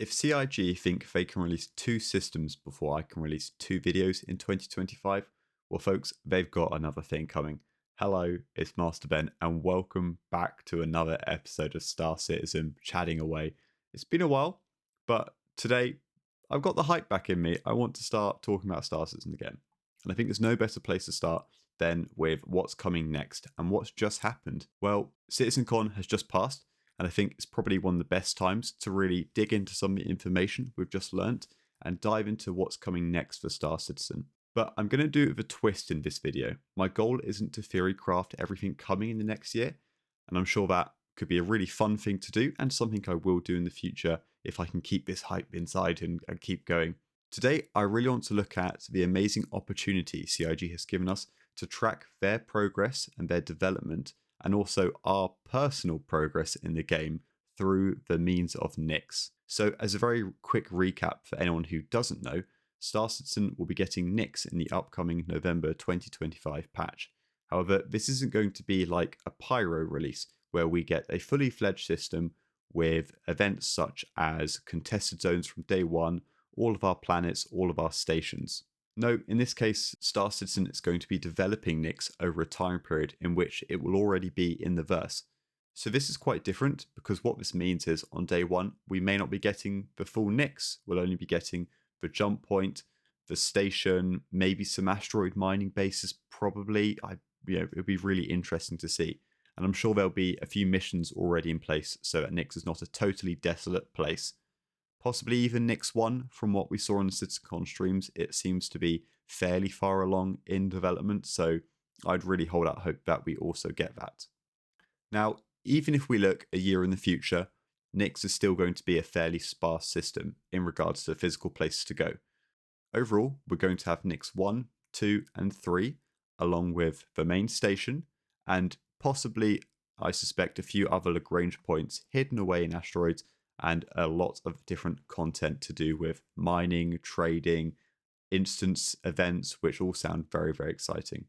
If CIG think they can release two systems before I can release two videos in 2025, well, folks, they've got another thing coming. Hello, it's Master Ben, and welcome back to another episode of Star Citizen chatting away. It's been a while, but today I've got the hype back in me. I want to start talking about Star Citizen again. And I think there's no better place to start than with what's coming next and what's just happened. Well, CitizenCon has just passed, and I think it's probably one of the best times to really dig into some of the information we've just learnt and dive into what's coming next for Star Citizen. But I'm going to do it with a twist in this video. My goal isn't to theory craft everything coming in the next year, and I'm sure that could be a really fun thing to do and something I will do in the future if I can keep this hype inside and keep going. Today, I really want to look at the amazing opportunity CIG has given us to track their progress and their development, and also our personal progress in the game through the means of NYX. So as a very quick recap for anyone who doesn't know, Star Citizen will be getting NYX in the upcoming November 2025 patch. However, this isn't going to be like a Pyro release, where we get a fully fledged system with events such as contested zones from day one, all of our planets, all of our stations. No, in this case, Star Citizen is going to be developing NYX over a time period in which it will already be in the verse. So this is quite different, because what this means is on day one, we may not be getting the full NYX. We'll only be getting the jump point, the station, maybe some asteroid mining bases, probably. It'll be really interesting to see. And I'm sure there'll be a few missions already in place so that NYX is not a totally desolate place. Possibly even NYX 1, from what we saw on the CitizenCon streams, it seems to be fairly far along in development, so I'd really hold out hope that we also get that. Now, even if we look a year in the future, NYX is still going to be a fairly sparse system in regards to physical places to go. Overall, we're going to have NYX 1, 2, and 3, along with the main station, and possibly, I suspect, a few other Lagrange points hidden away in asteroids, and a lot of different content to do with mining, trading, instance events, which all sound very, very exciting.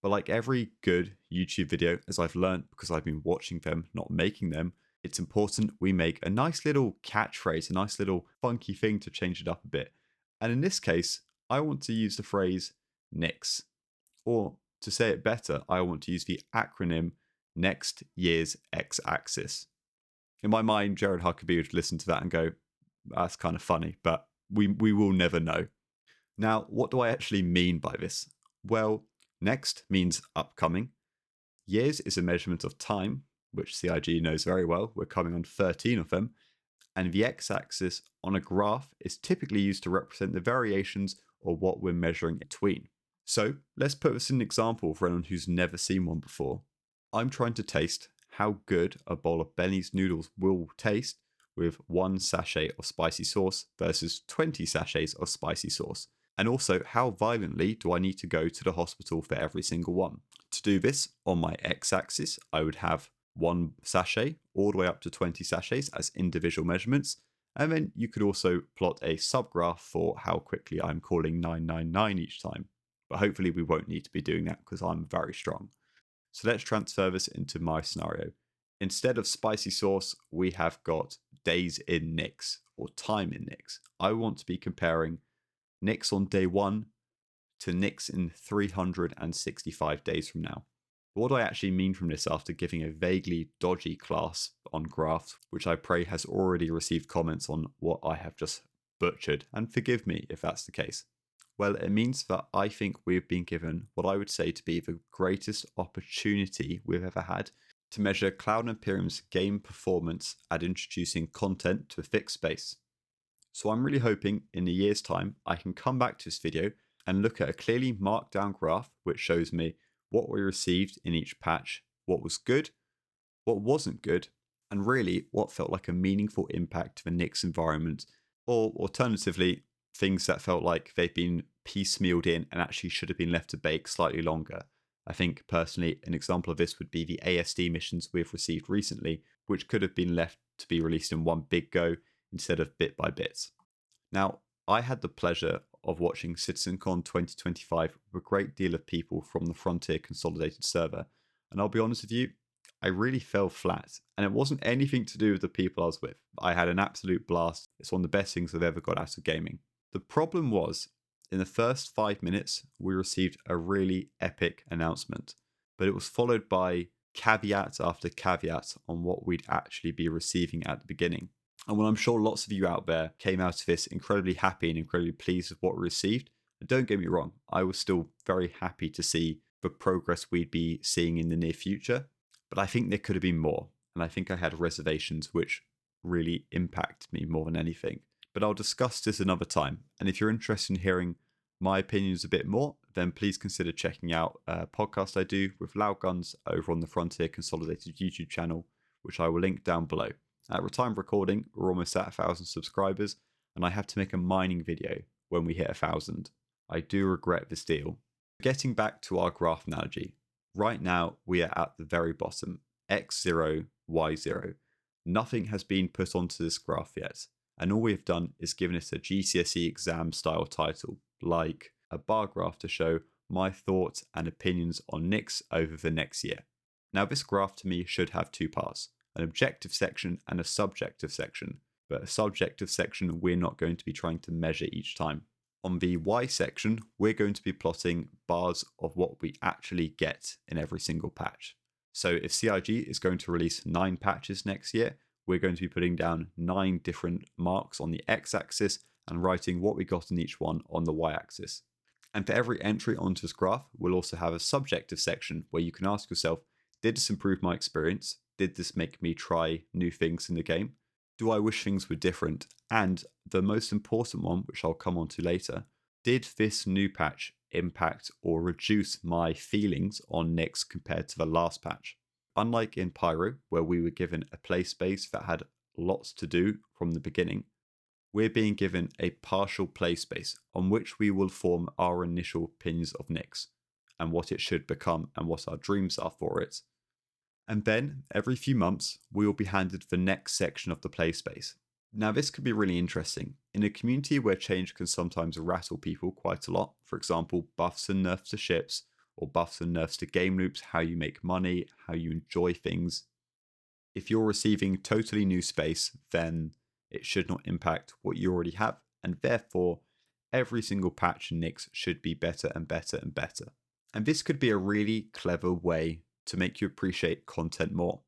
But like every good YouTube video, as I've learned because I've been watching them, not making them, it's important we make a nice little catchphrase, a nice little funky thing to change it up a bit. And in this case, I want to use the phrase NYX. Or to say it better, I want to use the acronym Next Year's X-Axis. In my mind, Jared Huckabee would listen to that and go, that's kind of funny, but we will never know. Now, what do I actually mean by this? Well, next means upcoming. Years is a measurement of time, which CIG knows very well. We're coming on 13 of them. And the x-axis on a graph is typically used to represent the variations or what we're measuring between. So let's put this in an example for anyone who's never seen one before. I'm trying to taste how good a bowl of Benny's noodles will taste with 1 sachet of spicy sauce versus 20 sachets of spicy sauce. And also, how violently do I need to go to the hospital for every single one? To do this, on my x-axis, I would have 1 sachet all the way up to 20 sachets as individual measurements. And then you could also plot a subgraph for how quickly I'm calling 999 each time. But hopefully we won't need to be doing that because I'm very strong. So let's transfer this into my scenario. Instead of spicy sauce, we have got days in NYX, or time in NYX. I want to be comparing NYX on day 1 to NYX in 365 days from now. But what do I actually mean from this after giving a vaguely dodgy class on graphs, which I pray has already received comments on what I have just butchered, and forgive me if that's the case? Well, it means that I think we've been given what I would say to be the greatest opportunity we've ever had to measure Cloud Imperium's game performance at introducing content to a fixed space. So I'm really hoping in a year's time I can come back to this video and look at a clearly marked down graph which shows me what we received in each patch, what was good, what wasn't good, and really what felt like a meaningful impact to the NYX environment, or alternatively, things that felt like they've been piecemealed in and actually should have been left to bake slightly longer. I think personally an example of this would be the ASD missions we've received recently, which could have been left to be released in one big go instead of bit by bit. Now, I had the pleasure of watching CitizenCon 2025 with a great deal of people from the Frontier Consolidated server, and I'll be honest with you, I really fell flat, and it wasn't anything to do with the people I was with. I had an absolute blast. It's one of the best things I've ever got out of gaming. The problem was, in the first 5 minutes, we received a really epic announcement, but it was followed by caveat after caveat on what we'd actually be receiving at the beginning. And while I'm sure lots of you out there came out of this incredibly happy and incredibly pleased with what we received, don't get me wrong, I was still very happy to see the progress we'd be seeing in the near future. But I think there could have been more, and I think I had reservations which really impacted me more than anything. But I'll discuss this another time, and if you're interested in hearing my opinions a bit more, then please consider checking out a podcast I do with Loud Guns over on the Frontier Consolidated YouTube channel, which I will link down below. At the time of recording, we're almost at 1,000 subscribers, and I have to make a mining video when we hit 1,000. I do regret this deal. Getting back to our graph analogy, right now we are at the very bottom, x0, y0. Nothing has been put onto this graph yet, and all we have done is given it a GCSE exam style title, like a bar graph to show my thoughts and opinions on NYX over the next year. Now this graph to me should have two parts, an objective section and a subjective section, but a subjective section we're not going to be trying to measure each time. On the Y section, we're going to be plotting bars of what we actually get in every single patch. So if CIG is going to release 9 patches next year, we're going to be putting down 9 different marks on the x-axis and writing what we got in each one on the y-axis. And for every entry onto this graph, we'll also have a subjective section where you can ask yourself, did this improve my experience? Did this make me try new things in the game? Do I wish things were different? And the most important one, which I'll come on to later, did this new patch impact or reduce my feelings on NYX compared to the last patch? Unlike in Pyro, where we were given a play space that had lots to do from the beginning, we're being given a partial play space on which we will form our initial opinions of NYX and what it should become and what our dreams are for it. And then, every few months, we will be handed the next section of the play space. Now, this could be really interesting. In a community where change can sometimes rattle people quite a lot, for example, buffs and nerfs to ships, or buffs and nerfs to game loops, how you make money, how you enjoy things. If you're receiving totally new space, then it should not impact what you already have, and therefore, every single patch in NYX should be better and better and better. And this could be a really clever way to make you appreciate content more.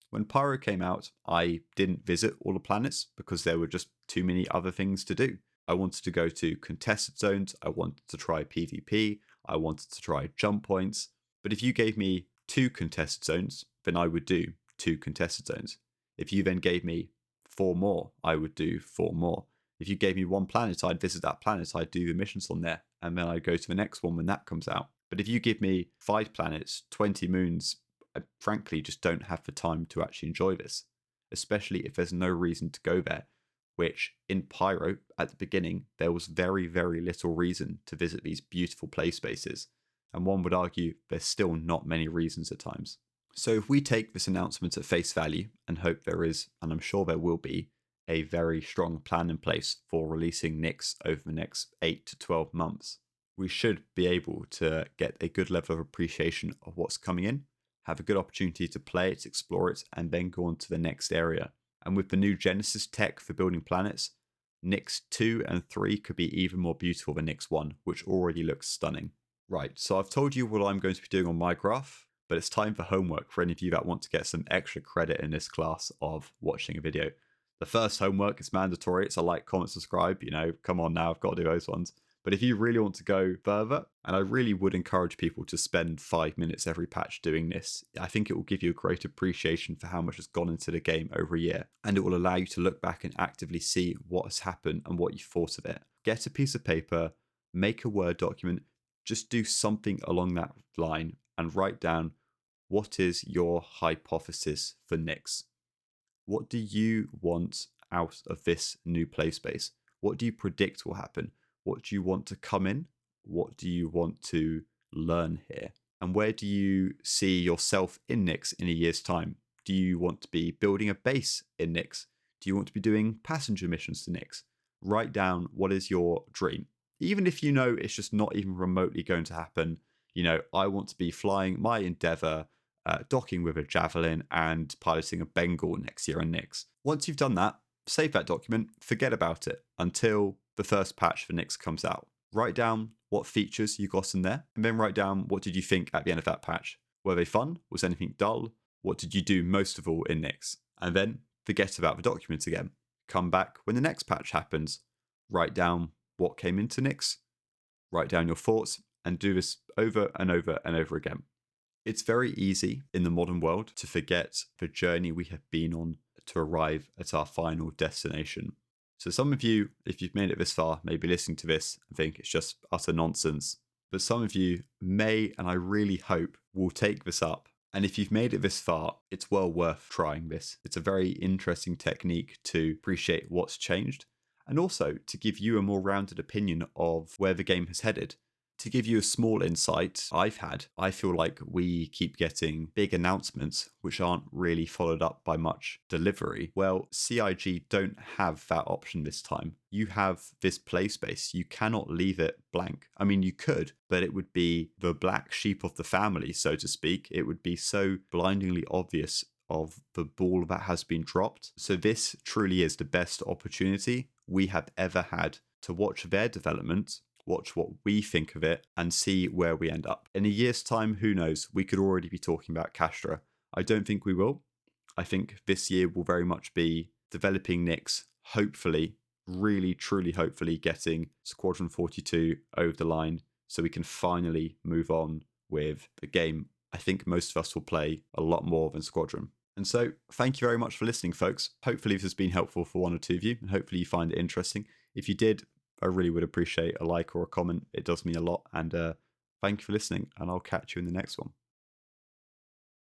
When Pyro came out, I didn't visit all the planets because there were just too many other things to do. I wanted to go to contested zones, I wanted to try PvP, I wanted to try jump points. But if you gave me 2 contested zones, then I would do 2 contested zones. If you then gave me 4 more, I would do 4 more. If you gave me 1 planet, I'd visit that planet, I'd do the missions on there, and then I'd go to the next one when that comes out. But if you give me 5 planets, 20 moons, I frankly just don't have the time to actually enjoy this, especially if there's no reason to go there, which in Pyro, at the beginning, there was very, very little reason to visit these beautiful play spaces, and one would argue there's still not many reasons at times. So if we take this announcement at face value, and hope there is, and I'm sure there will be, a very strong plan in place for releasing NYX over the next 8 to 12 months, we should be able to get a good level of appreciation of what's coming in, have a good opportunity to play it, explore it, and then go on to the next area. And with the new Genesis tech for building planets, NYX 2 and 3 could be even more beautiful than NYX 1, which already looks stunning. Right, so I've told you what I'm going to be doing on my graph, but it's time for homework for any of you that want to get some extra credit in this class of watching a video. The first homework is mandatory. It's a like, comment, subscribe. Come on now, I've got to do those ones. But if you really want to go further, and I really would encourage people to spend 5 minutes every patch doing this, I think it will give you a great appreciation for how much has gone into the game over a year. And it will allow you to look back and actively see what has happened and what you thought of it. Get a piece of paper, make a Word document, just do something along that line and write down what is your hypothesis for NYX. What do you want out of this new play space? What do you predict will happen? What do you want to come in? What do you want to learn here? And where do you see yourself in NYX in a year's time? Do you want to be building a base in NYX? Do you want to be doing passenger missions to NYX? Write down what is your dream. Even if you know it's just not even remotely going to happen. I want to be flying my Endeavour docking with a Javelin and piloting a Bengal next year on NYX. Once you've done that, save that document, forget about it until the first patch for NYX comes out. Write down what features you got in there, and then write down what did you think at the end of that patch. Were they fun? Was anything dull? What did you do most of all in NYX? And then forget about the document again. Come back when the next patch happens. Write down what came into NYX, write down your thoughts, and do this over and over and over again. It's very easy in the modern world to forget the journey we have been on to arrive at our final destination. So some of you, if you've made it this far, may be listening to this and think it's just utter nonsense. But some of you may, and I really hope, will take this up. And if you've made it this far, it's well worth trying this. It's a very interesting technique to appreciate what's changed, and also to give you a more rounded opinion of where the game has headed. To give you a small insight I've had, I feel like we keep getting big announcements which aren't really followed up by much delivery. Well, CIG don't have that option this time. You have this play space. You cannot leave it blank. I mean, you could, but it would be the black sheep of the family, so to speak. It would be so blindingly obvious of the ball that has been dropped. So this truly is the best opportunity we have ever had to watch their development, watch what we think of it, and see where we end up. In a year's time, who knows? We could already be talking about Castra. I don't think we will. I think this year will very much be developing NYX, hopefully, really, truly, hopefully getting Squadron 42 over the line so we can finally move on with the game I think most of us will play a lot more than Squadron. And so, thank you very much for listening, folks. Hopefully this has been helpful for one or two of you, and hopefully you find it interesting. If you did, I really would appreciate a like or a comment. It does mean a lot. And thank you for listening, and I'll catch you in the next one.